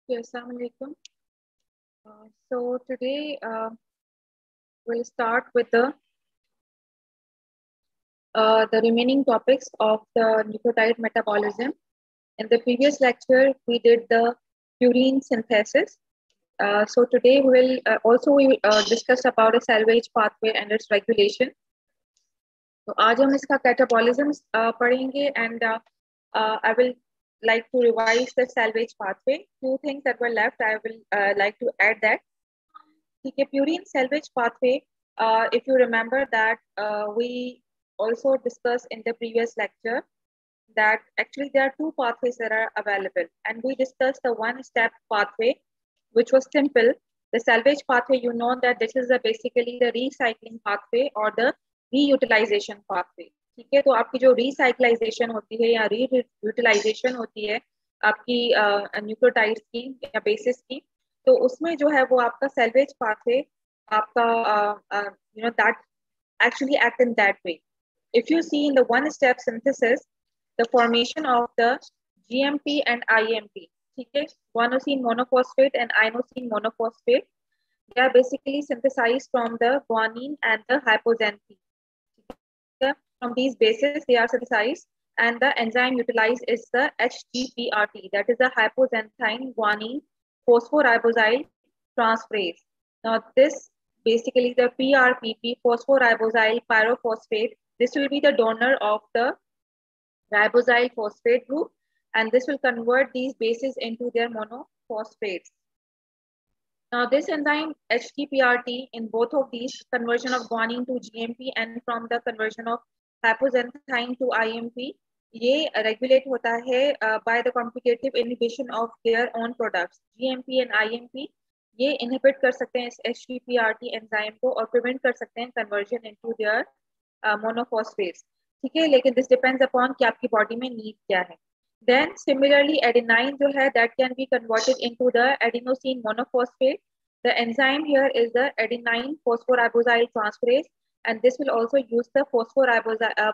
Yes, Assalamu alaikum. So today we'll start with the remaining topics of the nucleotide metabolism. In the previous lecture, we did the purine synthesis. So today we will discuss about a salvage pathway and its regulation. तो आज हम इसका catabolism पढ़ेंगे and I will like to revise the salvage pathway. Few things that were left, I will like to add that. Okay, purine salvage pathway. If you remember that we also discussed in the previous lecture that actually there are two pathways that are available, and we discussed the one-step pathway, which was simple. The salvage pathway, you know that this is basically the recycling pathway or the reutilization pathway. ठीक है, तो आपकी जो recyclization होती है या reutilization होती है आपकी न्यूक्लियोटाइड्स की या बेसिस की, तो उसमें जो है वो आपका salvage pathway आपका that actually act in that way. If you see in the one-step synthesis, the formation of the GMP and IMP, okay, guanosine monophosphate and inosine monophosphate, they are basically synthesized from the guanine and the hypoxanthine. Okay? From these bases, they are synthesized, and the enzyme utilized is the HGPRT, that is the hypoxanthine guanine phosphoribosyl transferase. Now, this basically the PRPP, phosphoribosyl pyrophosphate, this will be the donor of the ribosyl phosphate group, and this will convert these bases into their monophosphates. Now, this enzyme HTPRT in both of these, conversion of guanine to GMP and from the conversion of hypoxanthine to IMP, ये regulate होता है by the competitive inhibition of their own products. GMP and IMP ये inhibit कर सकते हैं इस HTPRT enzyme को और prevent कर सकते हैं conversion into their monophosphates. ठीक है, लेकिन this depends upon कि आपकी body में need क्या है. Then similarly adenine जो है that can be converted into the adenosine monophosphate. The enzyme here is the adenine phosphoribosyl transferase, and this will also use the phosphoribosyl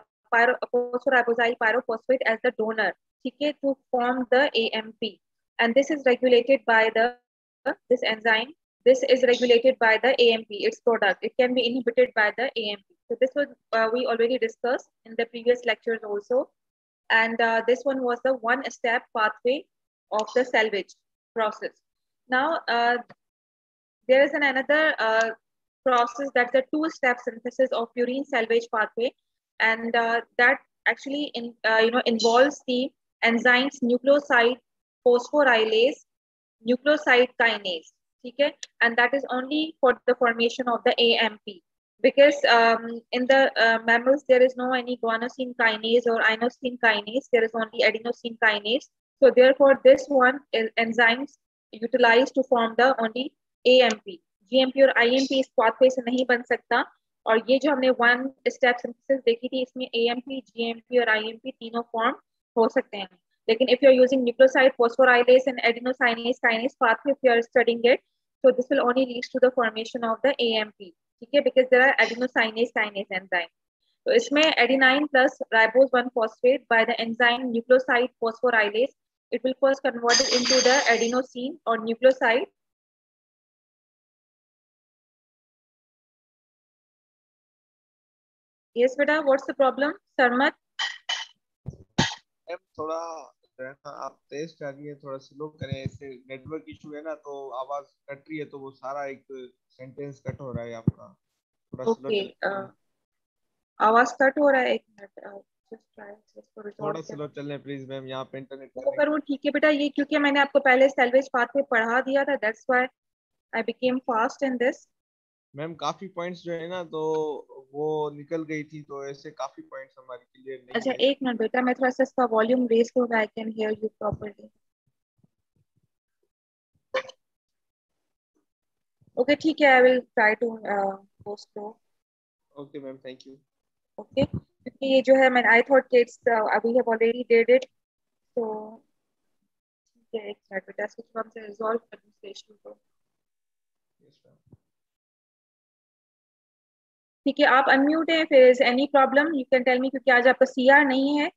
pyrophosphate as the donor, okay, to form the AMP. And this is regulated by this enzyme. This is regulated by the AMP, its product. It can be inhibited by the AMP. So this was we already discussed in the previous lectures also. And this one was the one-step pathway of the salvage process. Now, there is another process, that's the two-step synthesis of purine salvage pathway, and that actually involves the enzymes nucleoside phosphorylase, nucleoside kinase, okay? And that is only for the formation of the AMP. Because in the mammals, there is no any guanosine kinase or inosine kinase. There is only adenosine kinase. So therefore, this one is enzymes utilized to form the only AMP. GMP और IMP इस pathway से नहीं बन सकता. और ये जो हमने one step synthesis देखी थी, इसमें AMP, GMP और IMP तीनों form हो सकते हैं. लेकिन if you are using nucleoside phosphorylase and adenosine kinase pathway, if you are studying it, so this will only lead to the formation of the AMP. ठीक है, because there are adenosine kinase enzyme. तो इसमें adenine plus ribose 1-phosphate by the enzyme nucleoside phosphorylase, it will first convert it into the adenosine or nucleoside. Yes, beta, what's the problem, Sarmat? थोड़ा आप तेज कर रही है, थोड़ा slow करें, ऐसे नेटवर्क इशू है ना, तो आवाज कट रही है, तो वो सारा एक सेंटेंस कट हो रहा है आपका, थोड़ा स्लो चलें. आवाज कट हो रहा है, एक मिनट, थोड़ा स्लो चलें प्लीज मैम, यहाँ पे इंटरनेट करूँ. ठीक है बेटा, ये क्योंकि मैंने आपको पहले सैलवेज पाथवे पढ़ा दिया था, that's why I became fast in this. Ma'am काफी पॉइंट्स जो है ना, तो वो निकल गई थी, तो ऐसे काफी पॉइंट्स हमारे क्लियर नहीं. अच्छा, एक मिनट बेटा, मैं थोड़ा सा इसका वॉल्यूम रेज करूँ, I can hear you properly. Okay, ठीक है, I will try to go slow. Okay ma'am, thank you. Okay, क्योंकि ये जो है मैं I thought it's we have already did it, तो ठीक है, एक मिनट बेटा, इसको हम से रिजॉल्व करने से इशू को. ठीक है, आप अनम्यूट हैं, फिर is any problem you can tell me, क्योंकि आज आपका सीआर नहीं है,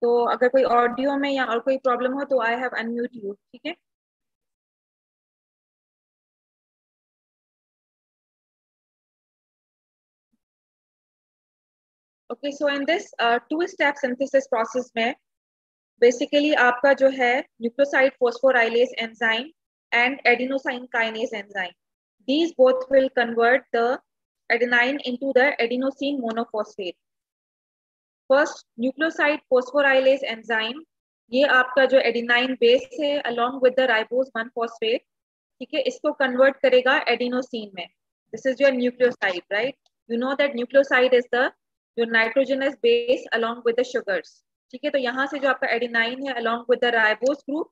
तो अगर कोई ऑडियो में या और कोई प्रॉब्लम हो तो आई हैव अनम्यूट यू. ठीक है, okay, so in this two step synthesis process में बेसिकली आपका जो है nucleoside phosphorylase enzyme and adenosine kinase enzyme, these both will convert the adenine into the adenosine monophosphate. First, nucleoside phosphorylase enzyme, ये आपका जो adenine base है along with the ribose 1 phosphate, ठीक है, इसको कन्वर्ट करेगा एडिनोसिन में. This is your nucleoside, right? You know that nucleoside is the your nitrogenous base along with the sugars. ठीक है, तो यहाँ से जो आपका एडिनाइन है along with the ribose group,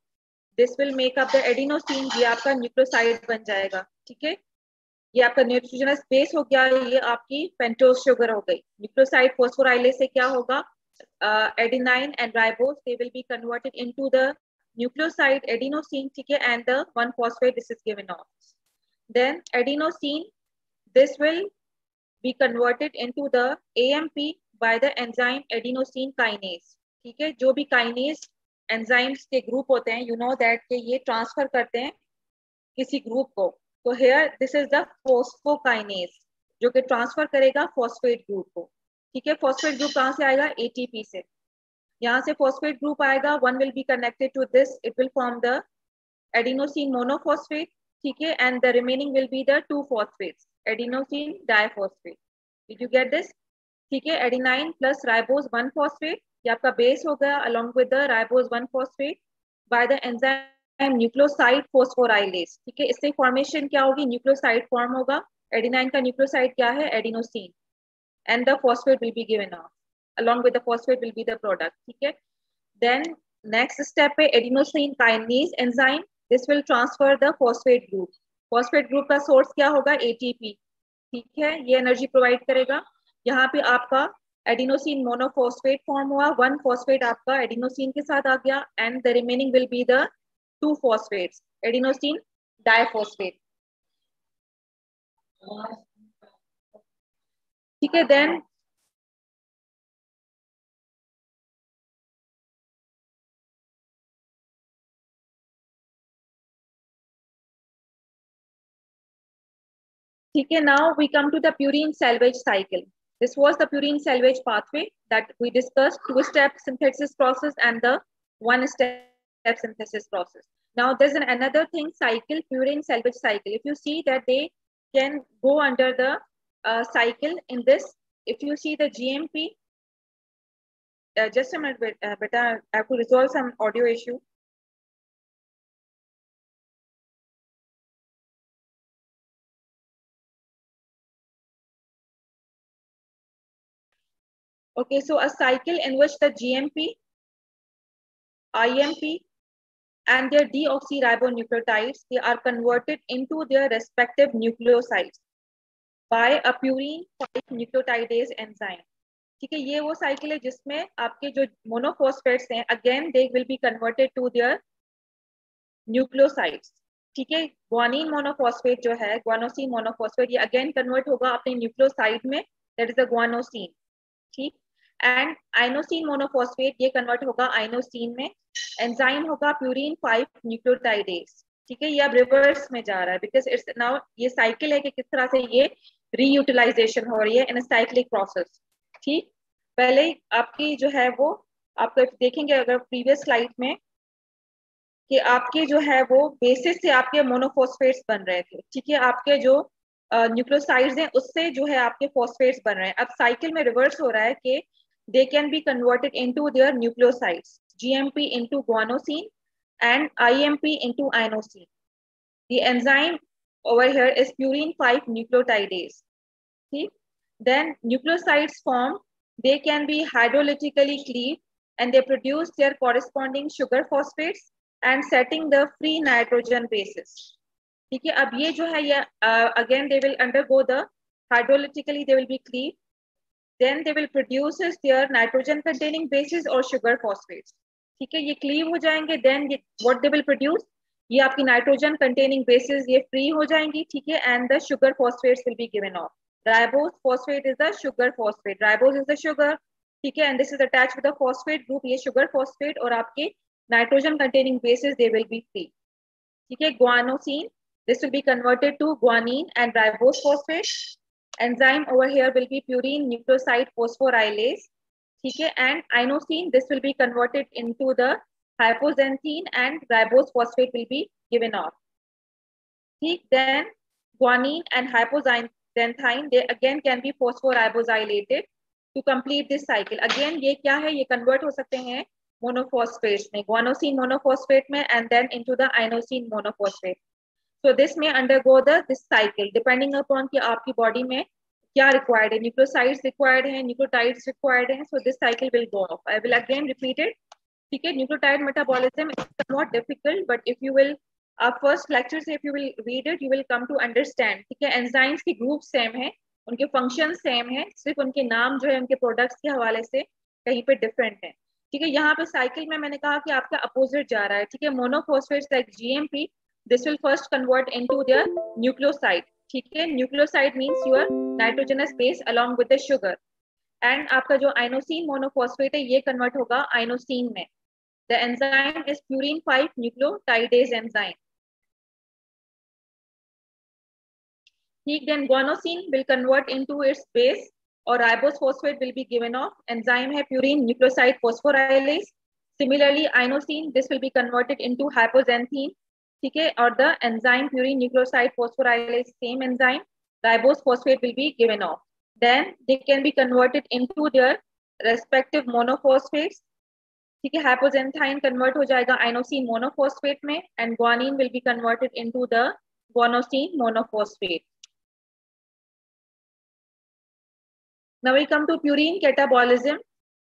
this will make up the adenosine, ये आपका न्यूक्लियोसाइड बन जाएगा. ठीक है, ये आपका नाइट्रोजनस बेस हो गया, ये आपकी पेंटोज शुगर हो गई. न्यूक्लियोसाइड फॉस्फोराइलेज से क्या होगा, adenine and ribose, they will be converted into the nucleoside adenosine, ठीक है, and the 1 phosphate this is given off. Then adenosine, this will be converted into the AMP by the enzyme adenosine kinase. ठीक है, जो भी kinase enzymes के group होते हैं, you know that के ये ट्रांसफर करते हैं किसी ग्रुप को. तो here this is the phosphokinase जो कि ट्रांसफर करेगा फॉस्फेट ग्रुप को. ठीक है, फॉस्फेट ग्रुप कहाँ से आएगा, एटीपी से. यहाँ से फॉस्फेट ग्रुप आएगा, one will be connected to this, it will form the adenosine monophosphate. ठीक है, and the remaining will be the 2 phosphates, adenosine diphosphate. Did you get this? ठीक है, एडिनाइन प्लस राइबोज 1 phosphate, ये आपका base हो गया along with the ribose 1 phosphate by the enzyme nucleoside phosphorylase. ठीक है, इससे फॉर्मेशन क्या होगी, न्यूक्लियोसाइड फॉर्म होगा. एडिनाइन का न्यूक्लियोसाइड क्या है, adenosine, and the phosphate will be given of, along with the phosphate will be the product. ठीक है, then next step है adenosine kinase enzyme, this will transfer the phosphate group. phosphate group का source क्या होगा, ATP. ठीक है, ये energy provide करेगा. यहाँ पे आपका एडिनोसिन मोनोफॉस्फेट फॉर्म हुआ, 1 phosphate आपका एडिनोसिन के साथ आ गया, and the remaining will be the 2 phosphates, adenosine diphosphate. ठीक है, देन ठीक है, now we come to the purine salvage cycle. This was the purine salvage pathway that we discussed, 2-step synthesis process and the 1-step synthesis process. Now there's another thing, cycle, purine salvage cycle. If you see that they can go under the cycle in this, if you see the GMP, just a minute, beta, I have to resolve some audio issue. Okay, so a cycle in which the GMP, IMP, and their deoxyribonucleotides, they are converted into their respective nucleosides by a purine 5 nucleotidase enzyme. ठीक है, ये वो cycle है जिसमें आपके जो monophosphates हैं, again they will be converted to their nucleosides. ठीक है, ग्वानिन मोनोफॉस्फेट जो है, ग्वानोसिन मोनोफॉस्फेट, ये अगेन कन्वर्ट होगा अपने न्यूक्लियोसाइड में, दैट इज द ग्वानोसिन. ठीक, एंड आइनोसिन मोनोफॉस्फेट ये कन्वर्ट होगा आइनोसिन में. एंजाइम होगा प्यूरिन 5 न्यूक्लियोटाइडेज. ठीक है, ये अब रिवर्स में जा रहा है बिकॉज इट्स नाउ, ये साइकिल है कि किस तरह से ये रीयूटिलाइजेशन हो रही है इन साइक्लिक प्रोसेस. ठीक, पहले आपकी जो है वो आपको देखेंगे अगर प्रीवियस स्लाइड में कि आपके जो है वो बेसिस से आपके मोनोफॉस्फेट्स बन रहे थे. ठीक है, आपके जो न्यूक्लियोसाइड्स हैं उससे जो है आपके फॉस्फेट्स बन रहे हैं. अब साइकिल में रिवर्स हो रहा है कि they can be converted into their nucleosides, GMP into guanosine and IMP into inosine. The enzyme over here is purine 5 nucleotidase. See? Then nucleosides form, they can be hydrolytically cleaved and they produce their corresponding sugar phosphates and setting the free nitrogen bases. ठीक है, अब ये जो है ये again they will undergo the hydrolytically they will be cleaved, then they will produce their nitrogen containing bases or sugar phosphates. ठीक है, ये क्लीव हो जाएंगे, then what they will produce, ये आपकी nitrogen containing bases ये free हो जाएंगी. ठीक है, and the sugar phosphates will be given off. Ribose phosphate is the sugar phosphate, ribose is the sugar. ठीक है, and this is attached with the phosphate group, ये sugar phosphate और आपके nitrogen containing bases they will be free. ठीक है, guanosine, this will be converted to guanine and ribose phosphate. enzyme over here will be purine nucleoside phosphorylase, ठीक है, and inosine, this will be converted into the hypoxanthine and ribose phosphate will be given off. ठीक, then guanine and hypoxanthine, they again can be phosphoribosylated to complete this cycle. Again ये क्या है, ये convert हो सकते हैं monophosphates में, guanosine monophosphate में, and then into the inosine monophosphate. So this may undergo this cycle depending upon कि आपकी body में क्या required है, nucleosides required है, nucleotides required है. So this cycle will go off. I will again repeat it. ठीक है, nucleotide metabolism is somewhat difficult, but if you will first lecture से if you will read it, you will come to understand. ठीक है, enzymes की group same है, उनके function same है, सिर्फ उनके नाम जो है उनके products के हवाले से कहीं पे different है. ठीक है, यहाँ पे cycle में मैंने कहा कि आपका opposite जा रहा है. ठीक है, monophosphates like GMP, this will first convert into their nucleoside. ठीक है, nucleoside means your nitrogenous base along with the sugar. And आपका जो inosine monophosphate है ये convert होगा inosine में. The enzyme is purine 5 nucleotidase enzyme. Then guanosine will convert into its base or ribose phosphate will be given off. Enzyme है purine nucleoside phosphorylase. Similarly, inosine, this will be converted into hypoxanthine. ठीक है, or the enzyme purine nucleoside phosphorylase, same enzyme, ribose phosphate will be given off. Then they can be converted into their respective monophosphates. ठीक है, hypoxanthine convert हो जाएगा inosine monophosphate में, and guanine will be converted into the guanosine monophosphate. Now we come to purine catabolism.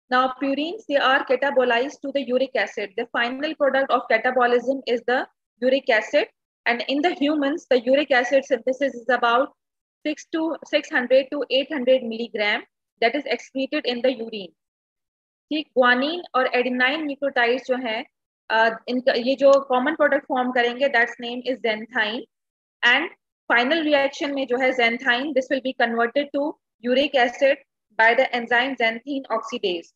Now purines, they are catabolized to the uric acid. The final product of catabolism is the uric acid, and in the humans, the uric acid synthesis is about 600 to 800 milligram that is excreted in the urine. ठीक, guanine और adenine nucleotides जो है इनका ये जो common product form करेंगे, that's name is xanthine, and final reaction में जो है xanthine, this will be converted to uric acid by the enzyme xanthine oxidase.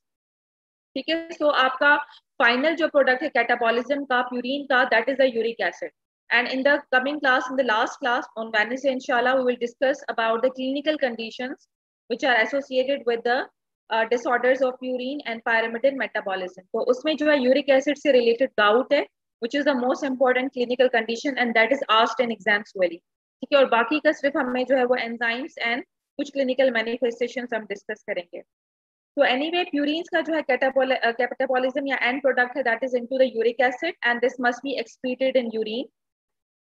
ठीक है, so आपका final जो product है catabolism का purine का, that is the uric acid. And in the coming class, in the last class on Wednesday, inshallah, we will discuss about the clinical conditions which are associated with the disorders of purine and pyrimidine metabolism. तो उसमें जो है uric acid से related gout है, which is the most important clinical condition and that is asked in exams really. ठीक है, और बाकी का सिर्फ हमें जो है वो enzymes and कुछ clinical manifestations हम discuss करेंगे. So anyway, purines का जो है catabolism या end product है, that is into the uric acid and this must be excreted in urine.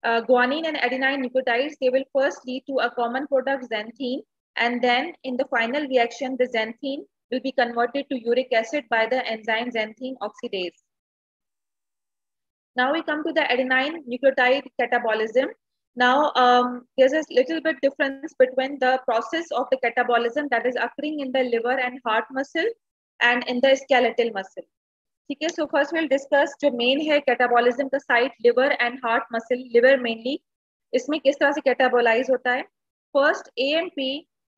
Guanine and adenine nucleotides, they will first lead to a common product xanthine, and then in the final reaction, the xanthine will be converted to uric acid by the enzyme xanthine oxidase. Now we come to the adenine nucleotide catabolism. Now there's a little bit difference between the process of the catabolism that is occurring in the liver and heart muscle and in the skeletal muscle. ठीक है, so first we'll discuss जो main है catabolism का site, liver and heart muscle. Liver mainly, इसमें किस तरह से catabolize होता है. First AMP,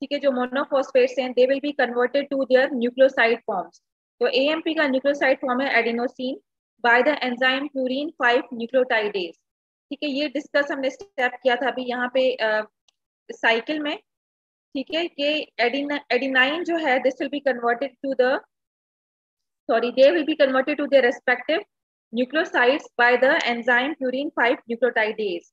ठीक है, जो monophosphates हैं, they will be converted to their nucleoside forms. तो AMP का nucleoside form है adenosine by the enzyme purine 5 nucleotidase. ठीक है, ये discuss हमने step किया था अभी यहाँ पे cycle में. ठीक है, कि adenine जो है, this will be converted to the they will be converted to their respective nucleosides by the enzyme purine 5 nucleotidase.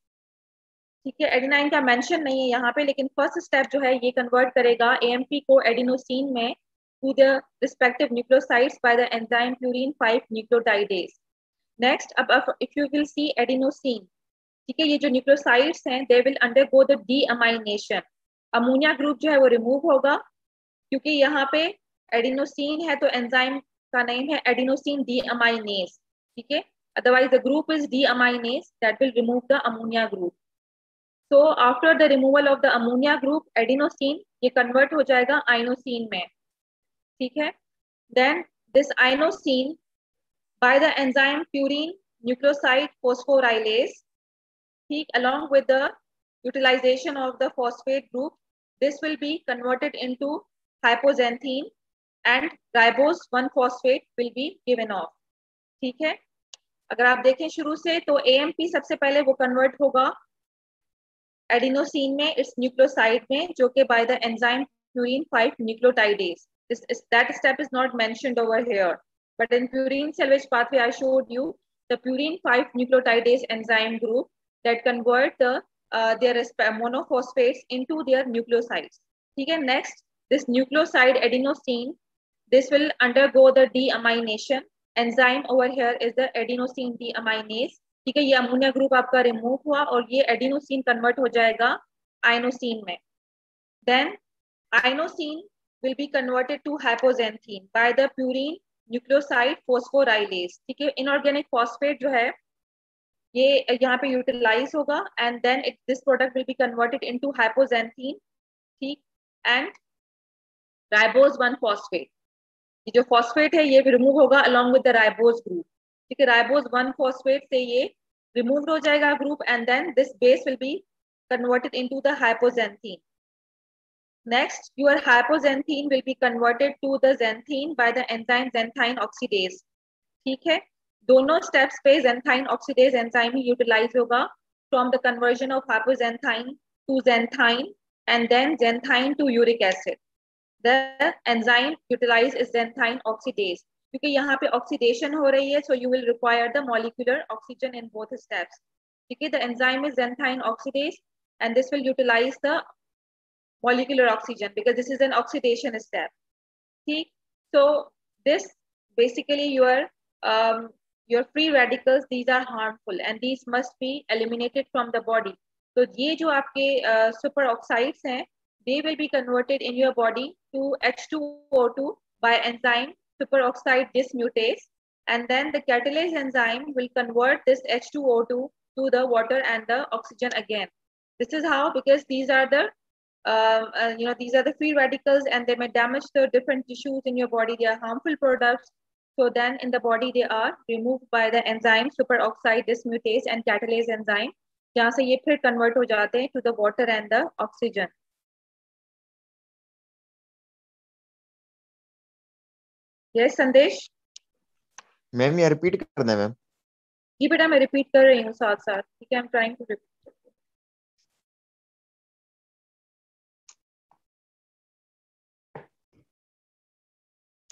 ठीक है, adenine का mention नहीं है यहाँ पे, लेकिन first step जो है ये convert करेगा AMP को adenosine में to the respective nucleosides by the enzyme purine 5 nucleotidase. Next, अब if you will see adenosine, ठीक है, ये जो nucleosides हैं, they will undergo the deamination. Ammonia group जो है वो रिमूव होगा, क्योंकि यहाँ पे adenosine है तो एंजाइम का नेम है adenosine deaminase. ठीक है, otherwise the group is deaminase that will remove the ammonia group. So after the removal of the ammonia group, adenosine ये convert हो जाएगा inosine में. ठीक है, then this inosine by the enzyme purine nucleoside phosphorylase, ठीक, along with the utilization of the phosphate group, this will be converted into hypoxanthine and ribose 1-phosphate will be given off. ठीक है, अगर आप देखें शुरू से तो AMP सबसे पहले वो कन्वर्ट होगा एडिनोसिन में, इट्स न्यूक्लियोसाइड में, जो कि bye the enzyme purine 5 nucleotidase. That step is not mentioned over here, but in purine salvage pathway I showed you the purine 5 nucleotidase enzyme group that convert their monophosphates into their nucleosides. ठीक है. Next, this nucleoside adenosine, this will undergo the deamination. Enzyme over here is the adenosine deaminase. ठीक है. ये ammonia group आपका remove हुआ और ये adenosine convert हो जाएगा आइनोसिन में. Then inosine will be converted to hypoxanthine by the purine nucleoside phosphorylase. ठीक है. इनऑर्गेनिक फॉस्फेट जो है ये यहाँ पे यूटिलाइज होगा and then this product will be converted into hypoxanthine. ठीक. एंड राइबोज 1 फॉस्फेट, ये जो फॉस्फेट है ये रिमूव होगा along with the ribose group. ठीक है. राइबोज 1 फॉस्फेट से ये रिमूव हो जाएगा group and then this base will be converted into the hypoxanthine. Next, your hypoxanthine will be converted to the xanthine by the enzyme xanthine oxidase. ठीक है. दोनों steps पे xanthine oxidase enzyme ही utilize होगा from the conversion of hypoxanthine to xanthine and then xanthine to uric acid. The enzyme utilized is xanthine oxidase. क्योंकि यहाँ पे oxidation हो रही है, so you will require the molecular oxygen in both steps. ठीक है. The enzyme is xanthine oxidase and this will utilize the molecular oxygen because this is an oxidation step. Okay? So this basically your free radicals, these are harmful and these must be eliminated from the body. So ये जो आपके super oxides हैं, they will be converted in your body to H2O2 by enzyme superoxide dismutase, and then the catalase enzyme will convert this H2O2 to the water and the oxygen again. This is how, because these are the these are the free radicals and they may damage the different tissues in your body. They are harmful products. So then in the body they are removed by the enzyme superoxide dismutase and catalase enzyme. जहाँ से ये फिर convert हो जाते हैं to the water and the oxygen. Yes, संदेश. Ma'am ये repeat करना है मैम. जी बेटा मैं repeat कर रही हूँ साथ साथ. ठीक है, I'm trying to repeat.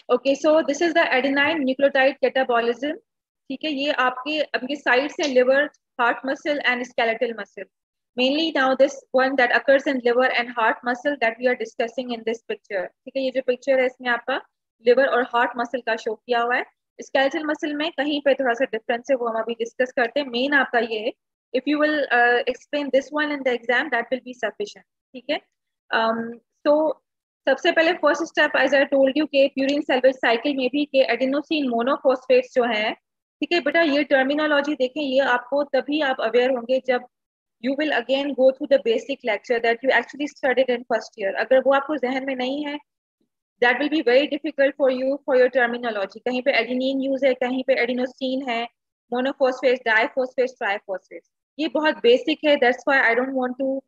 Okay, so this is the adenine nucleotide catabolism. ठीक है. ये आपके साइड से liver, heart muscle and skeletal muscle. Mainly now this one that occurs in liver and heart muscle that we are discussing in this picture. ठीक है. ये जो picture है इसमें आपका liver और heart muscle का show किया हुआ है. Skeletal muscle में कहीं पे थोड़ा सा difference है, वो हम अभी discuss करते हैं. Main आपका ये है. If you will explain this one in the exam, that will be sufficient. ठीक है. So सबसे पहले first step as I told you के प्यूरिन सेल्वेज साइकिल में भी के एडिनोसिन मोनोफॉस्फेट्स जो हैं. ठीक है बेटा, ये टर्मिनोलॉजी देखें, ये आपको तभी आप अवेयर होंगे जब you will again go through the basic lecture that you actually studied in first year. अगर वो आपको जहन में नहीं है, that will be very difficult for you for your terminology. कहीं पे एडिनिन यूज है, कहीं पे एडिनोसिन है, मोनोफॉस्फेट्स, डाइफॉस्फेट्स, ट्राइफॉस्फेट्स. ये बहुत बेसिक है. That's why I don't want to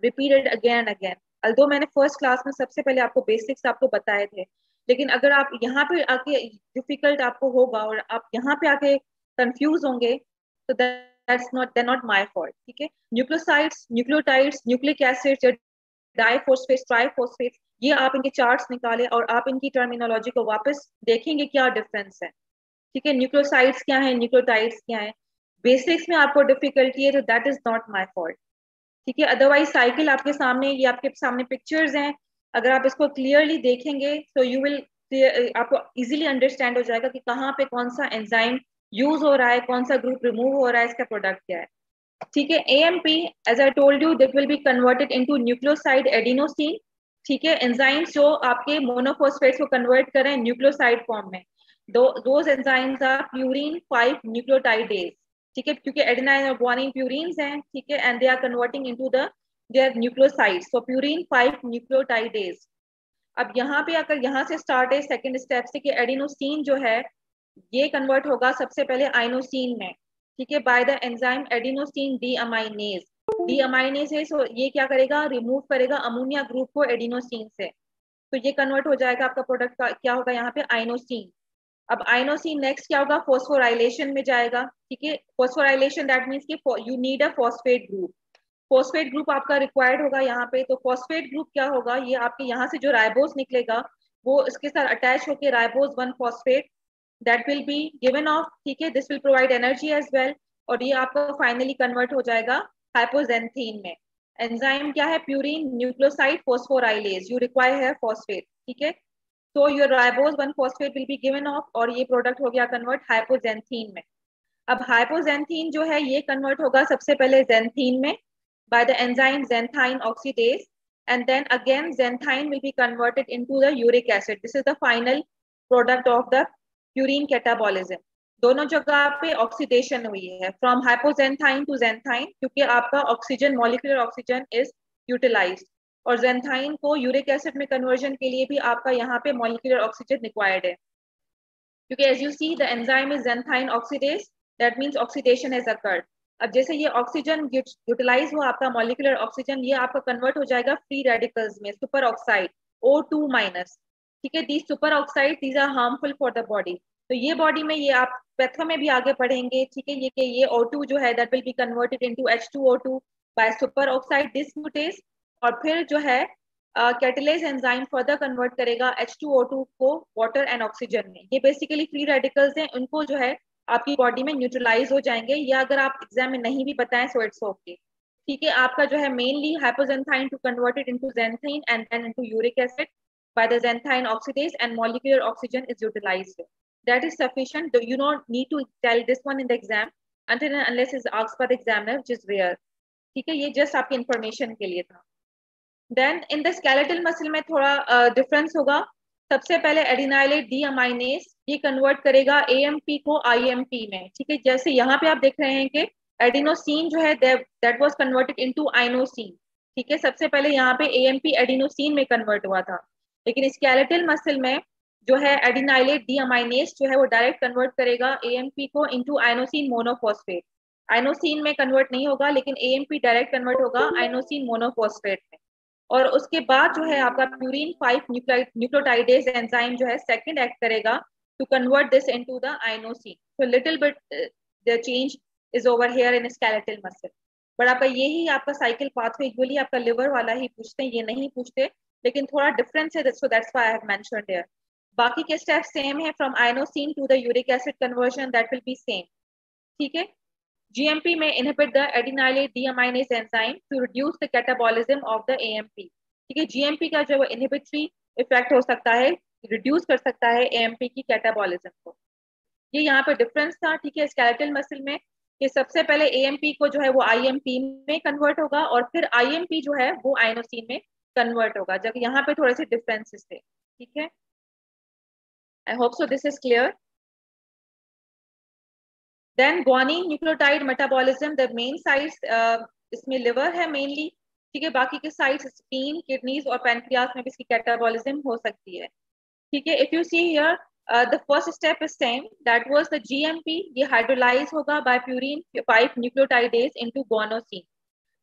repeat it again and again. Although मैंने फर्स्ट क्लास में सबसे पहले आपको बेसिक्स आपको बताए थे, लेकिन अगर आप यहाँ पे आके डिफिकल्ट आपको होगा और आप यहाँ पे आके कंफ्यूज होंगे तो दैट्स नॉट माय फॉल्ट. ठीक है. न्यूक्लियोसाइड्स, न्यूक्लियोटाइड्स, न्यूक्लिक एसिड्स, डाइफॉस्फेट्स, ट्राइफॉस्फेट्स, ये आप इनके चार्ट्स निकालें और आप इनकी टर्मिनोलॉजी को वापस देखेंगे क्या डिफरेंस है. ठीक है. न्यूक्लियोसाइड्स क्या है, न्यूक्लियोटाइड्स क्या है, बेसिक्स में आपको डिफिकल्टी है तो that is not my fault. ठीक है. अदरवाइज साइकिल आपके सामने, ये आपके सामने पिक्चर्स हैं, अगर आप इसको क्लियरली देखेंगे तो यू विल आपको इजीली अंडरस्टैंड हो जाएगा कि कहाँ पे कौन सा एंजाइम यूज हो रहा है, कौन सा ग्रुप रिमूव हो रहा है, इसका प्रोडक्ट क्या है. ठीक है. AMP as I told you that will be converted into nucleoside adenosine. ठीक है. एंजाइम्स जो आपके मोनोफॉस्फेट्स को कन्वर्ट करें न्यूक्लियोसाइड फॉर्म में, those enzymes are purine 5 nucleotidase. ठीक है. क्योंकि एडेनाइन और ग्वानिन प्यूरिन्स हैं. ठीक है. And they are converting into their nucleosides, so purine 5 nucleotidase. अब यहाँ पे आकर यहाँ से स्टार्ट है सेकंड स्टेप से कि एडिनोसिन जो है ये कन्वर्ट होगा सबसे पहले आइनोसिन में. ठीक है. By the enzyme adenosine deaminase. Deaminase है, सो ये क्या करेगा, रिमूव करेगा अमोनिया ग्रुप को एडिनोसिन से, तो ये कन्वर्ट हो जाएगा आपका प्रोडक्ट का क्या होगा यहाँ पे, आइनोसिन. अब आइनोसिन नेक्स्ट क्या होगा, फॉस्फोराइलेशन में जाएगा. ठीक है. फॉस्फोराइलेशन दैट मींस कि you need a phosphate group. Phosphate group आपका रिक्वायर्ड होगा यहाँ पे। तो फॉस्फेट ग्रुप क्या होगा, ये आपके यहाँ से जो राइबोस निकलेगा वो इसके साथ अटैच होकर ribose 1 phosphate that will be given off, ठीक है, this will provide energy as well, और ये आपका फाइनली कन्वर्ट हो जाएगा हाइपोजेंथीन में। एंजाइम क्या है, purine nucleoside phosphorylase, you require है फॉस्फेट, ठीक है। So your ribose 1 phosphate will be given off और ये प्रोडक्ट हो गया कन्वर्ट हाइपोजेंथीन में। अब हाइपोजेंथीन जो है ये कन्वर्ट होगा सबसे पहले जेंथीन में by the enzyme xanthine oxidase, and then again xanthine will be converted into the uric acid. This is the final product of the purine catabolism. दोनों जगह पे ऑक्सीडेशन हुई है फ्रॉम हाइपोजेंथाइन टू जेंथाइन, क्योंकि आपका oxygen molecular oxygen is utilized, और xanthine को uric acid में कन्वर्जन के लिए भी आपका यहाँ पे मॉलिक्यूलर ऑक्सीजन रिक्वायर्ड है, क्योंकि as you see the enzyme is xanthine oxidase, that means oxidation has occurred. अब जैसे ये ऑक्सीजन यूटिलाइज हुआ आपका मॉलिक्यूलर ऑक्सीजन, ये आपका कन्वर्ट हो जाएगा फ्री रेडिकल्स में, सुपर ऑक्साइड O2-, ठीक है। These superoxide these are harmful for the body. तो ये बॉडी में ये आप पैथो में भी आगे पढ़ेंगे, ठीक है, ये कि ये O2 जो है that will be converted into H2O2 by super oxide dismutase, और फिर जो है कैटेलेज एंजाइम फर्दर कन्वर्ट करेगा H2O2 को वाटर एंड ऑक्सीजन में। ये बेसिकली फ्री रेडिकल्स हैं, उनको जो है आपकी बॉडी में न्यूट्रलाइज हो जाएंगे, या अगर आप एग्जाम में नहीं भी बताएं सो इट्स ओके, ठीक है। आपका जो है mainly hypoxanthine to converted into xanthine and then into uric acid by the xanthine oxidase and molecular oxygen is utilized. That is sufficient, you not need to tell this one in the exam until and unless is asked by the examiner, which is rare, ठीक है। ये just आपकी information के लिए था। Then in the skeletal muscle में थोड़ा difference होगा। सबसे पहले एडिनाइलेट डीअमाइनेज ये कन्वर्ट करेगा AMP को IMP में, ठीक है। जैसे यहाँ पे आप देख रहे हैं कि एडिनोसिन जो है that was converted into inosine, ठीक है। सबसे पहले यहाँ पे AMP एडिनोसिन में कन्वर्ट हुआ था, लेकिन स्केलेटल मसल में जो है एडिनाइलेट डीअमाइनेज जो है वो डायरेक्ट कन्वर्ट करेगा AMP को इनटू आइनोसिन मोनोफॉस्फेट। आइनोसिन में कन्वर्ट नहीं होगा, लेकिन AMP डायरेक्ट कन्वर्ट होगा आइनोसिन मोनोफॉस्फेट में। और उसके बाद जो है आपका प्यूरिन 5 न्यूक्लियोटाइडेज एंजाइम जो है सेकंड एक्ट करेगा to convert this into the inosine. So little bit the change is over here in skeletal muscle, but आपका यही आपका साइकिल पाथवे यूजुअली आपका लिवर वाला ही पूछते हैं, ये नहीं पूछते, लेकिन थोड़ा डिफरेंस है, so that's why I have mentioned here. बाकी के स्टेप सेम है, from inosine to the uric acid conversion that will be same, ठीक है। GMP may inhibit the adenylate deaminase enzyme to reduce the catabolism of the AMP, ठीक है। GMP का जो inhibitory effect हो सकता है, रिड्यूस कर सकता है AMP की कैटाबॉलिज्म को। ये यहाँ पे डिफरेंस था, ठीक है, स्केलेटल मसल में कि सबसे पहले AMP को जो है वो IMP में कन्वर्ट होगा, और फिर IMP जो है वो आइनोसिन में कन्वर्ट होगा, जब यहाँ पे थोड़े से डिफरेंसेस थे, ठीक है। I hope so this is clear. Then guanine nucleotide metabolism, the main sites इसमें लिवर है मेनली, ठीक है। बाकी के साइट्स स्प्लीन, किडनीज और पैनक्रियास में भी इसकी कैटाबॉलिज्म हो सकती है, ठीक है। If you see here the first step is same, that was the GMP, ये हाइड्रोलाइज होगा by purine 5 nucleotidase into guanosine,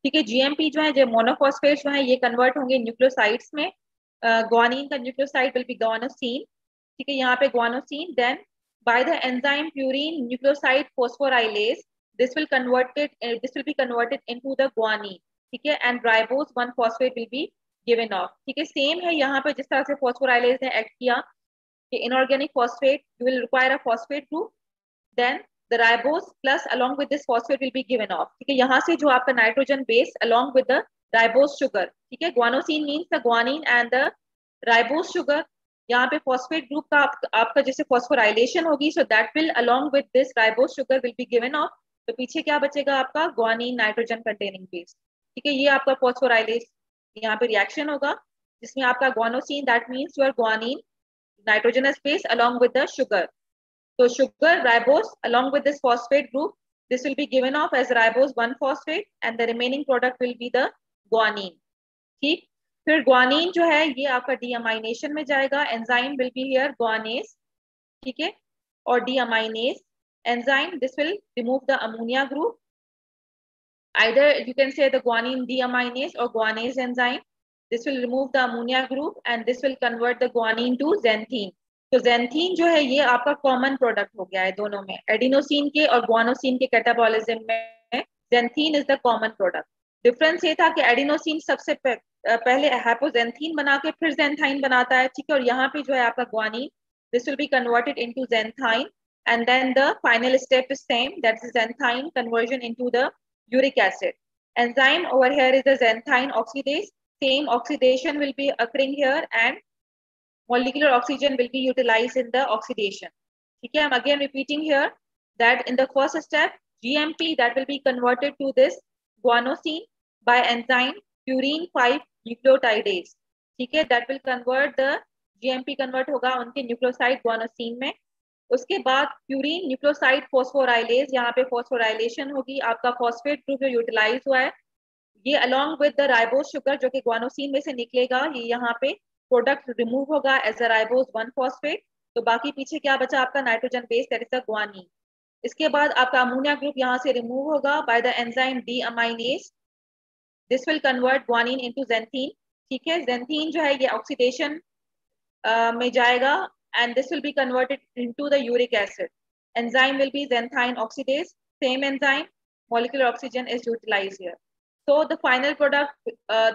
ठीक है। GMP जो है जो मोनोफॉस्फेट जो है ये कन्वर्ट होंगे न्यूक्लियोसाइड्स में, गुआनिन का न्यूक्लियोसाइड विल बी गुआनोसिन, ठीक है, यहाँ पे guanosine. Then by the enzyme purine nucleoside phosphorylase, this will be converted into the guanine, ठीक है, and ribose 1 phosphate will be given off, ठीक है। सेम है यहाँ पे जिस तरह से phosphorylase ने एक्ट किया कि inorganic phosphate you will require a phosphate group, then the ribose plus along with this phosphate will be given off, ठीक है। यहाँ से जो आपका nitrogen base along with the ribose sugar, ठीक है, guanosine means the guanine and the ribose sugar, यहाँ पे फॉस्फेट ग्रुप का आपका जैसे फॉस्फोराइलेशन होगी, so that will along with this ribose sugar will be given of, तो पीछे क्या बचेगा आपका गुआनिन नाइट्रोजन कंटेनिंग बेस, ठीक है। ये आपका फॉस्फोराइलेस यहाँ पे रिएक्शन होगा जिसमें आपका guanosine that means your guanine nitrogenous base along with the sugar, तो sugar ribose along with this phosphate group, this will be given off as ribose 1 phosphate and the remaining product will be the guanine, ठीक। फिर guanine जो है ये आपका deamination में जाएगा, enzyme will be here guanase, ठीक है, और deaminase enzyme this will remove the ammonia group, either you can say the guanine deaminase और guanase enzyme, this will remove the ammonia group and this will convert the guanine to xanthine. तो xanthine जो है ये आपका common product हो गया है दोनों में, एडिनोसिन के और गुआनोसिन के कैटाबॉलिज्म में xanthine is the common product, difference ये था कि एडिनोसिन सबसे पहले हाइपोजेंथीन बना के फिर जेंथाइन बनाता है, ठीक है, और यहाँ पे जो है आपका guanine, this will be converted into xanthine, and then the final step is same, that's the xanthine conversion into the uric acid. Enzyme over here is the xanthine oxidase. Same oxidation will be occurring here and molecular oxygen will be utilized in the oxidation. Okay, I'm again repeating here that in the first step, GMP that will be converted to this guanosine by enzyme purine 5 nucleotidase. ठीक है, that will convert the GMP convert होगा उनके nucleoside guanosine में. उसके बाद purine nucleoside phosphorylase, यहाँ पे phosphorylation होगी, आपका फॉस्फेट ग्रुप जो यूटिलाइज हुआ है ये along with the ribose sugar जो कि ग्वानोसिन में से निकलेगा, ये यहाँ पे प्रोडक्ट रिमूव होगा एज अ राइबोज 1 फॉस्फेट. तो बाकी पीछे क्या बचा आपका nitrogen base, that is the guanine. इसके बाद आपका अमोनिया ग्रुप यहाँ से रिमूव होगा by the enzyme deaminase. This will convert guanine into xanthine. ठीक है, जेंथीन जो है ये ऑक्सीडेशन में जाएगा and this will be converted into the uric acid. Enzyme will be xanthine oxidase, same enzyme, molecular oxygen is utilized here. So the final product,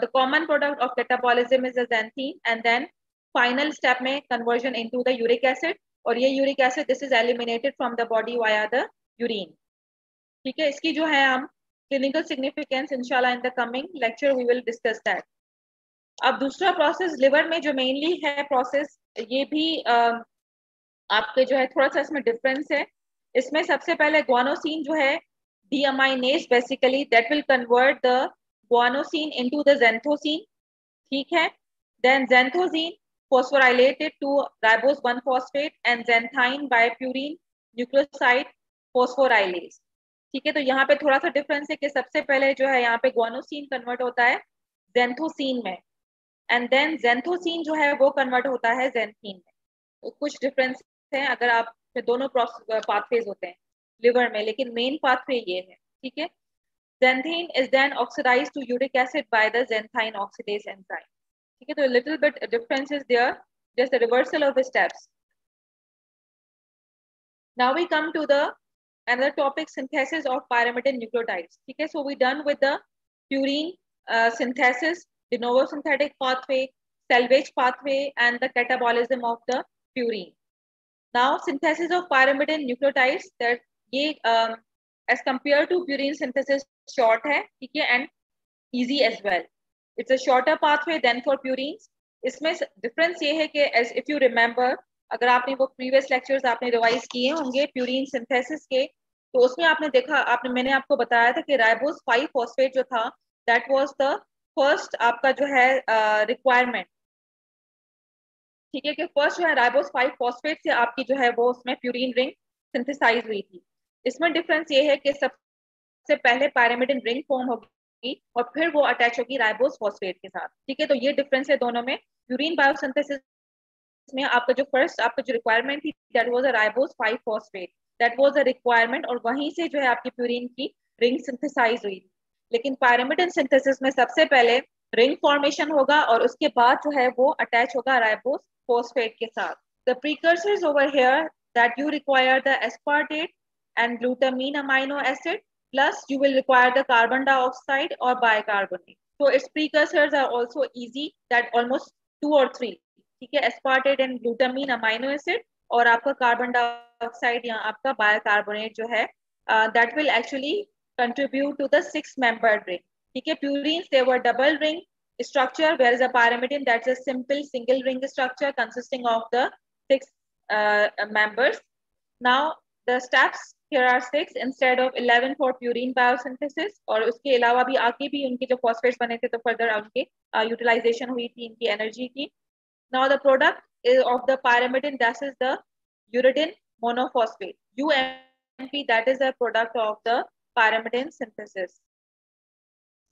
the common product of catabolism is the xanthine, and then final step में conversion into the uric acid, और ये uric acid this is eliminated from the body via the urine. ठीक है, इसकी जो है हम clinical significance इंशाल्लाह in the coming lecture we will discuss that. अब दूसरा प्रोसेस लिवर में जो मेनली है प्रोसेस, ये भी आपके जो है थोड़ा सा इसमें डिफरेंस है. इसमें सबसे पहले ग्वानोसिन जो है deaminase basically that will convert the guanosine into the xanthosine. ठीक है, then xanthosine phosphorylated to ribose 1 phosphate and xanthine by purine nucleoside phosphorylase. ठीक है, तो यहाँ पे थोड़ा सा डिफरेंस है कि सबसे पहले जो है यहाँ पे ग्वानोसिन कन्वर्ट होता है जेंथोसिन में, एंड देन जेंथोसिन जो है वो कन्वर्ट होता है जेंथीन में. तो कुछ डिफरेंस है, अगर आप दोनों पाथवेज होते हैं लिवर में, लेकिन मेन पाथवे ये है. ठीक है, xanthine is then oxidized to uric acid by the xanthine oxidase enzyme. ठीक है, तो little bit difference is there, just a reversal of the steps. Now we come to the another topic, synthesis of pyrimidine nucleotides. ठीक है, so we done with the purine synthesis, de novo synthetic pathway, salvage pathway, and the catabolism of the purine. Now synthesis of pyrimidine nucleotides, that ये as compared to purine synthesis short है, ठीक है, and easy as well. It's a shorter pathway than for purines. इसमें difference ये है कि as if you remember, अगर आपने वो previous lectures आपने revise किए होंगे purine synthesis के, तो उसमें आपने देखा, मैंने आपको बताया था कि राइबोज 5 फॉस्फेट जो था that was the first आपका जो है requirement. ठीक है, कि फर्स्ट जो है राइबोज 5 फॉस्फेट से आपकी जो है वो उसमें प्यूरिन रिंग सिंथेसाइज हुई थी. इसमें डिफरेंस ये है कि सबसे पहले पायरिमिडिन रिंग फॉर्म होगी और फिर वो अटैच होगी राइबोज फॉस्फेट के साथ. ठीक है, तो ये डिफरेंस है दोनों में. प्यूरिन बायोसिंथेसिस में आपका जो फर्स्ट आपका जो रिक्वायरमेंट थी that was a ribose 5 phosphate, that was a requirement, और वहीं से जो है आपकी प्यूरिन की रिंग सिंथेसाइज हुई. लेकिन पायरिमिडिन सिंथेसिस में सबसे पहले रिंग फॉर्मेशन होगा और उसके बाद जो है वो अटैच होगा राइबोज phosphate के साथ. The precursors over here that you require the aspartate and glutamine amino acid, plus you will require the carbon dioxide or bicarbonate. So its precursors are also easy, that almost 2 or 3. ठीक है, aspartate and glutamine amino acid और आपका carbon dioxide या आपका bicarbonate जो है that will actually contribute to the 6-membered ring. ठीक है, purines they were double ring structure, whereas a pyrimidine that's a simple single ring structure consisting of the 6 members. Now the steps here are 6 instead of 11 for purine biosynthesis, और उसके अलावा भी आगे भी उनके जो phosphate बने थे तो further उनके utilization हुई थी इनकी energy की. Now the product of the pyrimidine, that is the uridine monophosphate, UMP, that is the product of the pyrimidine synthesis.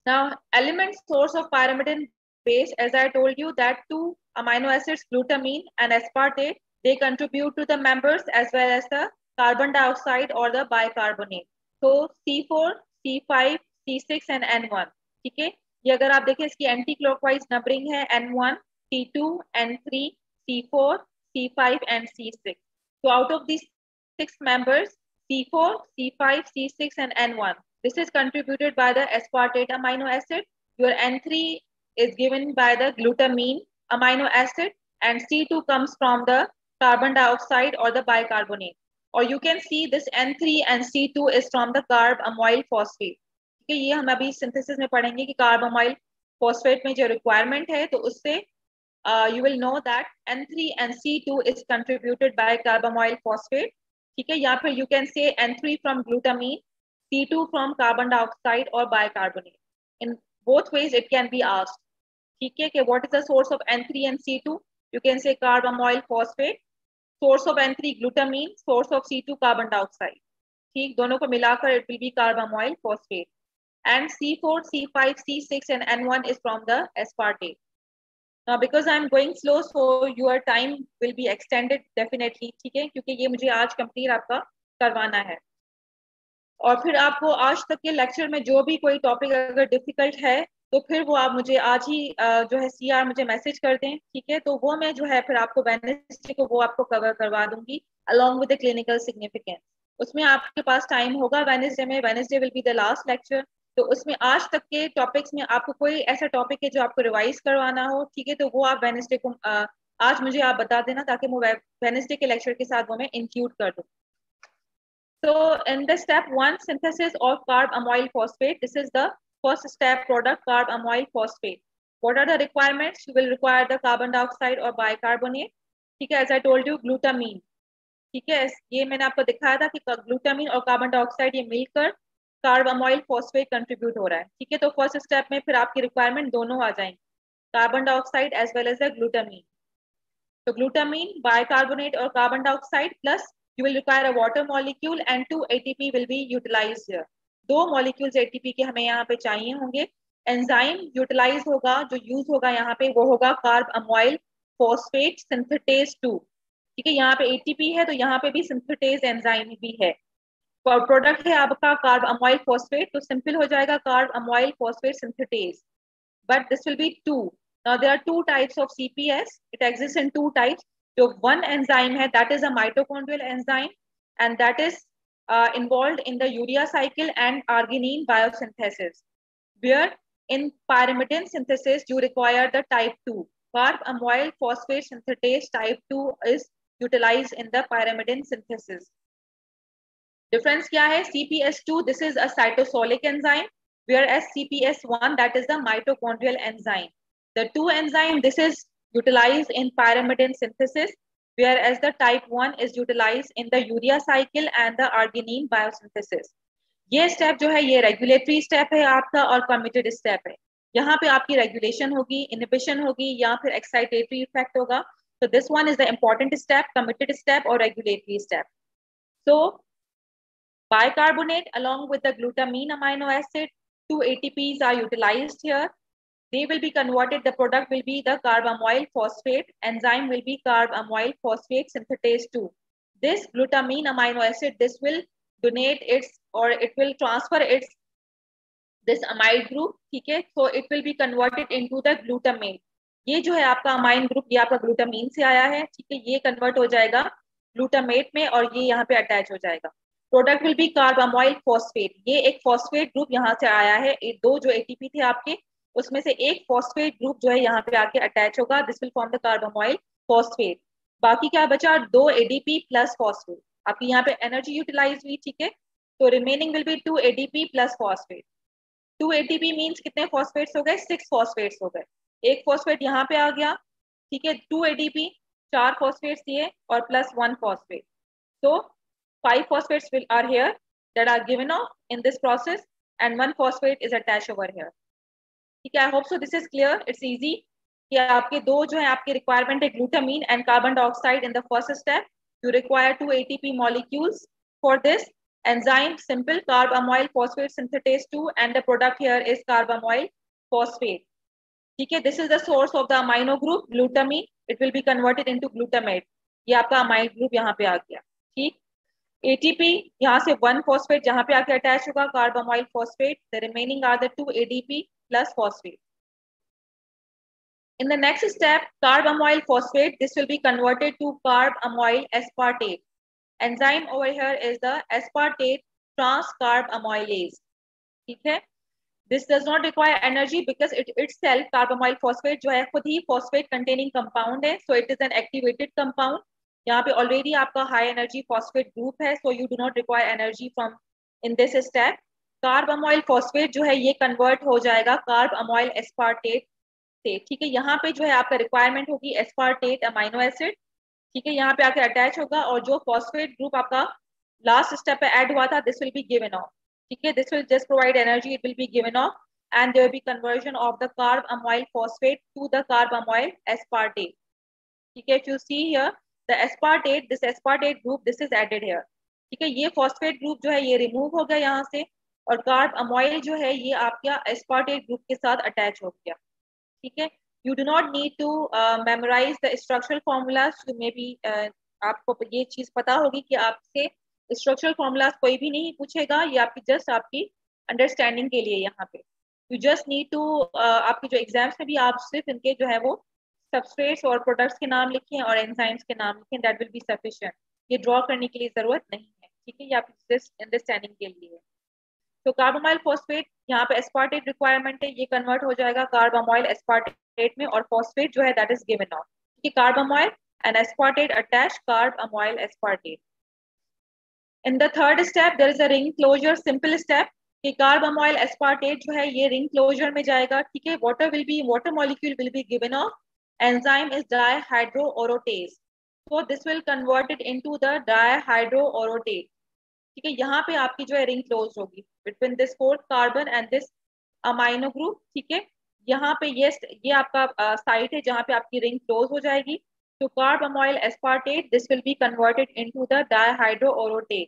Now, element source of pyrimidine base, as I told you, that 2 amino acids, glutamine and aspartate, they contribute to the members as well as the carbon dioxide or the bicarbonate. So C4, C5, C6 and N1. ठीक है, ये अगर आप देखें इसकी anti clockwise numbering है N1, C2, N3, C4, C5 and C6. So out of these 6 members, C4, C5, C6 and N1, This is contributed by the aspartate amino acid. Your N3 is given by the glutamine amino acid, and C2 comes from the carbon dioxide or the bicarbonate. Or you can see this N3 and C2 is from the carb amyl phosphate. ठीक है, ये हम अभी synthesis में पढ़ेंगे कि carb amyl phosphate में जो रिक्वायरमेंट है तो उससे you will know that N3 and C2 is contributed by carbamoyl phosphate. ठीक है, या फिर you can say N3 from glutamine, C2 from carbon dioxide or bicarbonate. In both ways it can be asked. ठीक है, कि what is the source of N3 and C2? You can say carbamoyl phosphate. Source of N3 glutamine, source of C2 carbon dioxide. ठीक, दोनों को मिलाकर it will be carbamoyl phosphate. And C4, C5, C6 and N1 is from the aspartate. Now because I am going slow, so your time will be extended definitely, ठीक है, क्योंकि ये मुझे आज कंप्लीट आपका करवाना है. और फिर आपको आज तक के लेक्चर में जो भी कोई टॉपिक अगर डिफिकल्ट है तो फिर वो आप मुझे आज ही जो है CR मुझे मैसेज कर दें, ठीक है, तो वो मैं जो है फिर आपको वेडनेसडे को वो आपको कवर करवा दूंगी along with the clinical significance. उसमें आपके पास टाइम होगा वेडनेसडे में. Wednesday will be the last lecture. तो उसमें आज तक के टॉपिक्स में आपको कोई ऐसा टॉपिक है जो आपको रिवाइज करवाना हो, ठीक है, तो वो आप वेडनेसडे को आज मुझे आप बता देना ताकि मैं वेडनेसडे के लेक्चर के साथ वो मैं इंक्लूड कर दूं. So in the step 1 synthesis of carb amyl phosphate, this is the first step product carb amyl phosphate. What are the requirements? You will require the carbon dioxide or bicarbonate. ठीक है, as I told you glutamine. ठीक है, ये मैंने आपको दिखाया था कि ग्लूटामिन और कार्बन डाइऑक्साइड ये मिलकर कार्ब अमाइल फॉस्फेट कंट्रीब्यूट हो रहा है. ठीक है, तो फर्स्ट स्टेप में फिर आपकी रिक्वायरमेंट दोनों आ जाएंगे, carbon dioxide as well as the glutamine. तो ग्लूटामिन, बाइकार्बोनेट और carbon dioxide plus you will require a water molecule and 2 ATP will be utilized here. 2 molecules ATP के हमें यहाँ पे चाहिए होंगे. एंजाइम यूटिलाइज होगा, जो यूज होगा यहाँ पे वो होगा कार्ब अमाइल फॉस्फेट सिंथेटेज 2. ठीक है, यहाँ पे ATP है तो यहाँ पे भी सिंथेटेज एंजाइम भी है. प्रोडक्ट है आपका कार्ब अमाइल फॉस्फेट, तो सिंपल हो जाएगा carb amyl phosphate synthetase. But this will B 2. Now there are 2 types of CPS. It exists in 2 types. So one enzyme है, that is a mitochondrial enzyme, and that is involved in the urea cycle and arginine biosynthesis. Where in pyrimidine synthesis you require the type 2. Carb amoyl phosphate synthetase type 2 is utilized in the pyrimidine synthesis. Difference क्या है? CPS2 this is a cytosolic enzyme, whereas CPS1 that is the mitochondrial enzyme. The 2 enzyme this is utilized in pyrimidine synthesis, whereas the type 1 is utilized in the urea cycle and the arginine biosynthesis. ये step जो है ये regulatory step है आपका और committed step है. यहाँ पे आपकी रेगुलेशन होगी, इनहिबिशन होगी या फिर एक्साइटेटरी इफेक्ट होगा. So this one is the important step, committed step or regulatory step. So bicarbonate along with the glutamine amino acid, 2 ATPs are utilized here. They will be converted, the product will be the carbamoyl phosphate, enzyme will be carbamoyl phosphate synthetase 2. This glutamine amino acid, this will donate its or it will transfer its this amide group, ठीक है, so it will be converted into the glutamate. ये जो है आपका amine group ये आपका glutamine से आया है, ठीक है, ये कन्वर्ट हो जाएगा ग्लूटामेट में और ये यहाँ पे अटैच हो जाएगा. Product will be carbamoyl phosphate. ये एक फॉस्फेट ग्रुप यहाँ से आया है, 2 जो ATP थे आपके उसमें से एक फॉस्फेट ग्रुप जो है यहाँ पे आके अटैच होगा. This will form the carbamoyl phosphate. बाकी क्या बचा? 2 ADP प्लस फॉस्फेट. आपकी यहाँ पे एनर्जी यूटिलाइज हुई, ठीक है, तो remaining will B 2 ADP plus phosphate. 2 ATP means कितने फॉस्फेट्स हो गए? 6 फॉस्फेट्स हो गए. एक फॉस्फेट यहाँ पे आ गया, ठीक है, 2 ADP 4 फॉस्फेट्स दिए और plus 1 phosphate. So 5 phosphates are here that are given off in this process and 1 phosphate is attached over here. ठीक है, I hope so this is clear. It's easy कि आपके दो जो है आपके requirement है glutamine and carbon dioxide in the first step. You require 2 ATP molecules for this. Enzyme simple carbamoyl phosphate synthetase 2 and the product here is carbamoyl phosphate. ठीक है, this is the source of the amino group glutamine. It will be converted into glutamate. ये आपका amide group यहाँ पे आ गया. ठीक, ATP यहाँ से 1 phosphate जहाँ पे आके अटैच होगा carbamoyl phosphate. The remaining are the 2 ADP plus phosphate. In the next step, carbamoyl phosphate, this will be converted to carbamoyl aspartate. Enzyme over here is the aspartate transcarbamylase. ठीक है, this does not require energy because it itself carbamyl phosphate जो है खुद ही phosphate containing compound है, so it is an activated compound. यहाँ पे already आपका हाई एनर्जी फॉस्फेट ग्रुप है, so you do not require energy from in this step. Carbamyl phosphate जो है ये कन्वर्ट हो जाएगा कार्बामाइल एस्पार्टेट से। ठीक है, यहाँ पे जो है आपका रिक्वायरमेंट होगी एस्पार्टेट अमाइनो एसिड। ठीक है, यहाँ पे आके अटैच होगा और जो फॉस्फेट ग्रुप आपका लास्ट स्टेप पे ऐड हुआ था this will be given off. ठीक है, this will just provide energy, it will be given of and there will be conversion of the carbamoyl phosphate to the carbamoyl aspartate. ठीक है, if you see here the aspartate, this aspartate group this is added here. ठीक है, ये phosphate group जो है ये remove हो गया यहाँ से और carbamoyl जो है ये आपका aspartate group के साथ attach हो गया। ठीक है, you do not need to memorize the structural formulas, you may be आपको ये चीज पता होगी कि आपसे structural formulas कोई भी नहीं पूछेगा, ये आपकी just आपकी अंडरस्टैंडिंग के लिए यहाँ पे। यू जस्ट नीड टू आपके जो एग्जाम्स में भी आप सिर्फ इनके जो है वो सबस्ट्रेट्स और प्रोडक्ट्स के नाम लिखें और एंजाइम्स के नाम लिखें, दैट विल बी सफिशिएंट। ये ड्रॉ करने की लिए जरूरत नहीं है। ठीक है, ये आपकी जस्ट अंडरस्टैंडिंग के लिए है। तो कार्बामाइल फॉस्फेट यहाँ पे एस्पार्टेट रिक्वायरमेंट है, ये कन्वर्ट हो जाएगा कार्बामाइल एस्पार्टेट में और फॉस्फेट जो है दैट इज गिवन ऑफ। ठीक है, carbamyl and aspartate attach carbamyl aspartate. In the third step there is a ring closure simple step कि कार्बामाइल एस्पार्टेट जो है ये रिंग क्लोजर में जाएगा। ठीक है, water molecule will be given off, enzyme is dihydroorotase, so this will converted into the dihydroorotate. ठीक है, यहाँ पे आपकी जो है रिंग क्लोज होगी between this fourth carbon and this amino group. ठीक है, यहाँ पे ये आपका साइट है जहाँ पे आपकी रिंग क्लोज हो जाएगी। तो carbamyl aspartate this will be converted into the dihydroorotate.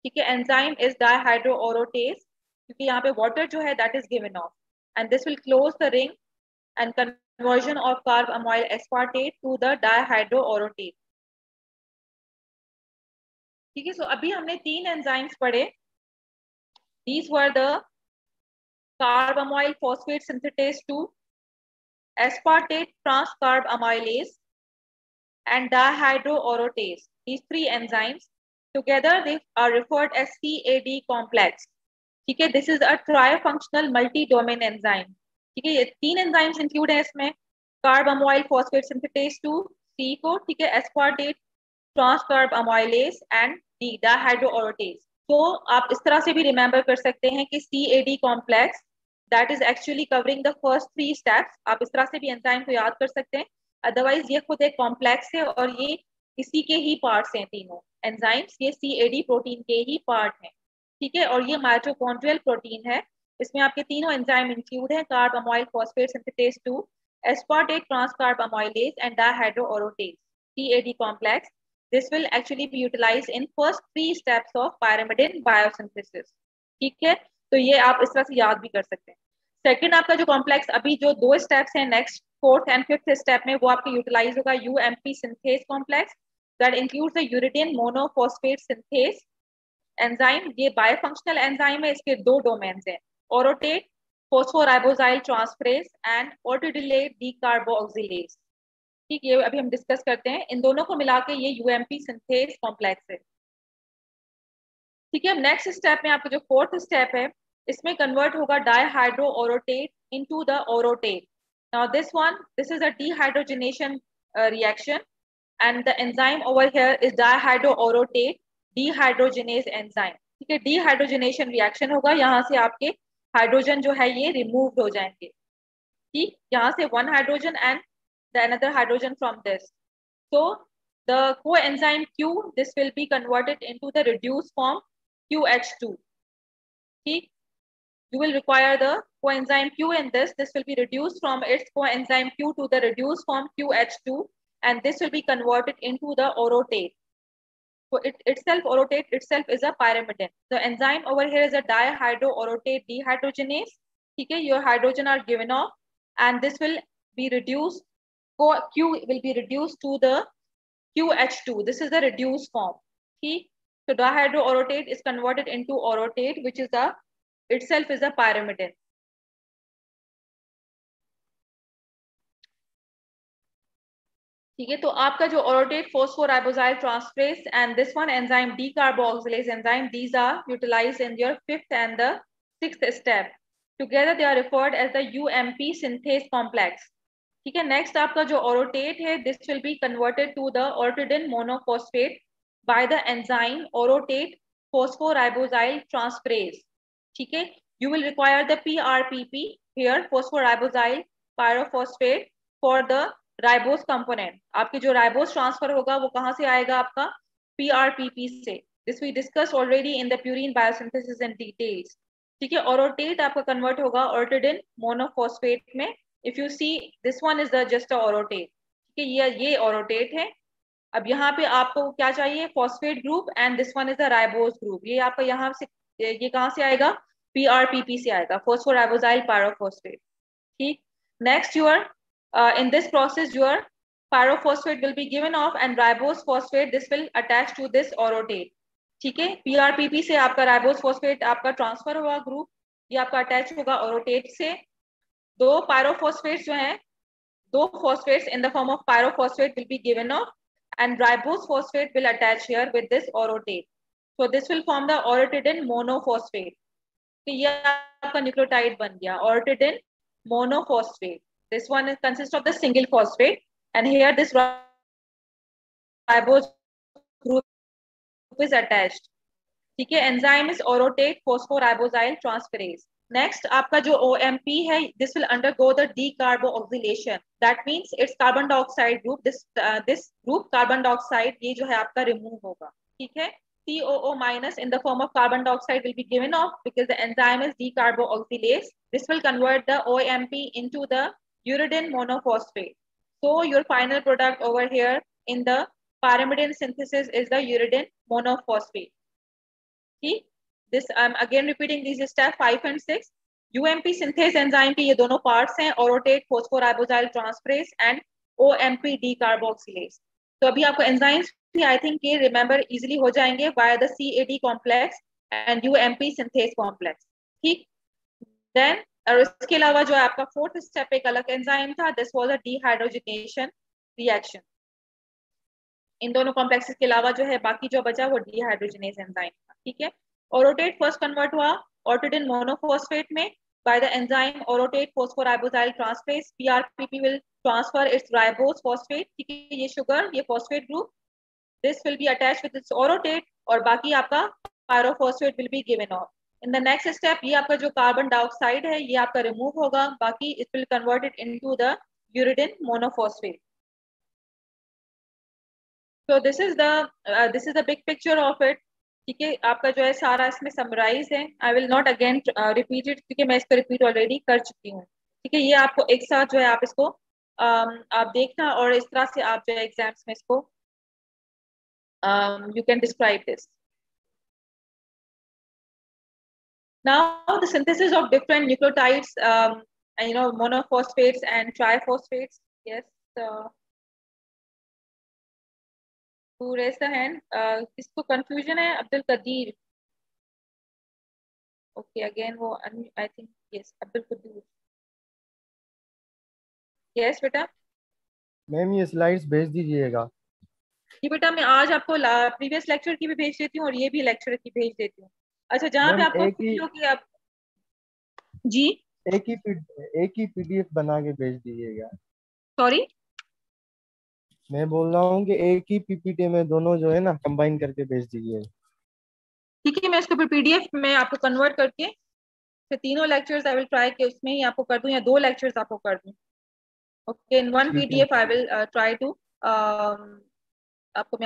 ठीक है, एंजाइम इज डायहाइड्रोओरोटेज क्योंकि यहाँ पे वाटर जो है that is given off and this will close the ring and conversion of carbamyl aspartate to the dihydroorotate. ठीक है, सो अभी हमने 3 एंजाइम्स पढ़े। These were the carbamyl phosphate synthetase 2, aspartate transcarbamylase and dihydroorotase. These 3 enzymes together they are referred as CAD complex. ठीक है, this is a trifunctional multi domain enzyme. ठीक है, ये 3 एंजाइम्स इंक्लूड है इसमें, कार्बामाइल फॉस्फेट सिंथेटेज 2 सी को, ठीक है, एस्पार्टेट ट्रांसकार्बामाइलेज एंड डी डायहाइड्रोओरोटेज। तो आप इस तरह से भी रिमेंबर कर सकते हैं कि CAD complex that is actually covering the first 3 steps. आप इस तरह से भी एंजाइम को याद कर सकते हैं, अदरवाइज ये खुद एक कॉम्प्लेक्स है और ये इसी के ही पार्ट्स हैं तीनों एंजाइम्स, ये CAD प्रोटीन के ही पार्ट हैं। ठीक है, और ये माइटोकॉन्ड्रियल प्रोटीन है, इसमें आपके तीनों एंजाइम इंक्लूड है, carbamyl phosphate synthetase 2, aspartate transcarbamylase and dihydroorotase, CAD complex. This will actually be utilized in first 3 steps of pyrimidine biosynthesis. ठीक है, तो ये आप इस तरह से याद भी कर सकते हैं। सेकंड आपका जो कॉम्प्लेक्स अभी जो 2 स्टेप्स हैं next 4th and 5th step में, वो आपका यूटिलाइज होगा UMP synthase complex that includes the uridine monophosphate synthase enzyme. ये बायोफंक्शनल एंजाइम है, इसके 2 डोमेन्स हैं, ओरोटेट फॉस्फोराइबोजाइल ट्रांसफरेज एंड ऑटोडिलेट डीकार्बोक्सिलेज। ठीक, ये अभी हम डिस्कस करते हैं, इन दोनों को मिला के ये UMP सिंथेज कॉम्प्लेक्स है। ठीक है, नेक्स्ट स्टेप में आपका जो 4th स्टेप है इसमें कन्वर्ट होगा dihydroorotate into the orotate. Now this is a dehydrogenation reaction and the enzyme over here is dihydroorotate dehydrogenase enzyme. ठीक है, डिहाइड्रोजनेशन रिएक्शन होगा, यहाँ से आपके हाइड्रोजन जो है ये रिमूव हो जाएंगे। ठीक, यहाँ से 1 hydrogen and the another hydrogen from this. So the coenzyme Q, this will be converted into the reduced form QH2. Okay? You will require the coenzyme Q in this. This will be reduced from its coenzyme Q to the reduced form QH2, and this will be converted into the orotate. So orotate itself is a pyrimidine. The enzyme over here is a dihydroorotate dehydrogenase. Okay? Your hydrogen are given off, and this will be reduced. Q will be reduced to the QH2. This is the reduced form. Okay? So dihydroorotate is converted into orotate, which is itself is a pyrimidine. ठीक है, तो आपका जो orotate phosphorybosyl transferase and this one enzyme decarboxylase enzyme, these are utilized in your 5th and the Sixth step, together they are referred as the UMP synthase complex. ठीक है, next आपका जो orotate है, this will be converted to the orotidine monophosphate by the enzyme orotate phosphoribosyl transferase. ठीक है, you will require the PRPP here, phosphoribosyl pyrophosphate, for the ribose component. आपके जो ribose transfer होगा वो कहाँ से आएगा? आपका PRPP से. This we discussed already in the purine biosynthesis in details. ठीक है, orotate आपका convert होगा orotidine monophosphate में. If you see, this one is the just a orotate. ठीक है, ये orotate है. अब यहाँ पे आपको क्या चाहिए? phosphate group, and this one is the ribose group. ये आपका यहाँ से ये कहाँ से आएगा? PRPP से आएगा, phosphoribosyl pyrophosphate. ठीक. Next, in this process your pyrophosphate will be given off, and ribose phosphate this will attach to this orotate. ठीक है, PRPP से आपका ribose phosphate आपका ट्रांसफर हुआ ग्रुप, ये आपका अटैच होगा orotate से. दो pyrophosphates जो हैं, दो phosphates in the form of pyrophosphate will be given off, and ribose phosphate will attach here with this orotate. So this will form the orotidine monophosphate. तो ये आपका न्यूक्लियोटाइड बन गया orotidine monophosphate. This one consists of the single phosphate, and here this ribose group is attached. ठीक है, enzyme is orotate phosphoribosyl transferase. Next, आपका जो OMP है, this will undergo the decarboxylation. That means its carbon dioxide group, this group carbon dioxide, ये जो है आपका remove होगा. ठीक है, COO minus in the form of carbon dioxide will be given off because the enzyme is decarboxylase. This will convert the OMP into the uridine monophosphate. So your final product over here in the pyrimidine synthesis is the uridine monophosphate. ठीक, this I'm again repeating these steps 5 and 6. UMP synthase enzyme के ये दोनों parts हैं, orotate phosphoribosyl transferase and OMP decarboxylase. तो अभी आपको enzymes भी I think ये remember easily हो जाएंगे via the CAD complex and UMP synthase complex. ठीक, then और इसके अलावा जो है आपका fourth step एक अलग enzyme था, this was a dehydrogenation reaction. इन दोनों complexes के अलावा जो है बाकी जो बचा वो dehydrogenase enzyme था. ठीक है, orotate first convert हुआ orotidine monophosphate में by the enzyme orotate phosphoribosyl transferase. PRPP will transfer its ribose phosphate. ठीक है, ये sugar, ये phosphate group, this will be attached with its orotate, और बाकी आपका pyrophosphate will be given off. In the next step, ये आपका जो carbon dioxide है ये आपका remove होगा, बाकी it will convert it into the uridine monophosphate. So this is the big picture of it. ठीक है, आपका जो है सारा इसमें समराइज है. I will not again repeat it क्योंकि मैं इसको रिपीट ऑलरेडी कर चुकी हूँ. ठीक है, ये आपको एक साथ जो है आप इसको आप देखना और इस तरह से आप जो है एग्जाम्स में इसको you can describe this. Now the synthesis of different nucleotides, and, monophosphates and triphosphates. Yes. To raise the hand. किसको confusion है? Abdul Qadir. Okay, again वो I think yes, Abdul Qadir. Yes बेटा. Ma'am ये slides भेज दीजिएगा. जी बेटा, मैं आज आपको प्रीवियस लेक्चर की भी भेज देती हूँ और ये भी लेक्चर की भेज देती हूँ. अच्छा, जहाँ पे आपको कि आप जी एक ही PDF बना के भेज दीजिएगा. सॉरी, मैं बोल रहा हूँ कि एक ही PPT में दोनों जो है ना कंबाइन करके भेज दीजिए. ठीक है, मैं इसको PDF में आपको कन्वर्ट करके फिर तीनों लेक्चर्स आई विल ट्राई कि उसमें ही आपको कर दूं या 2 लेक्चर्स आपको कर दूं. Okay, in 1 PDF I will try to आपको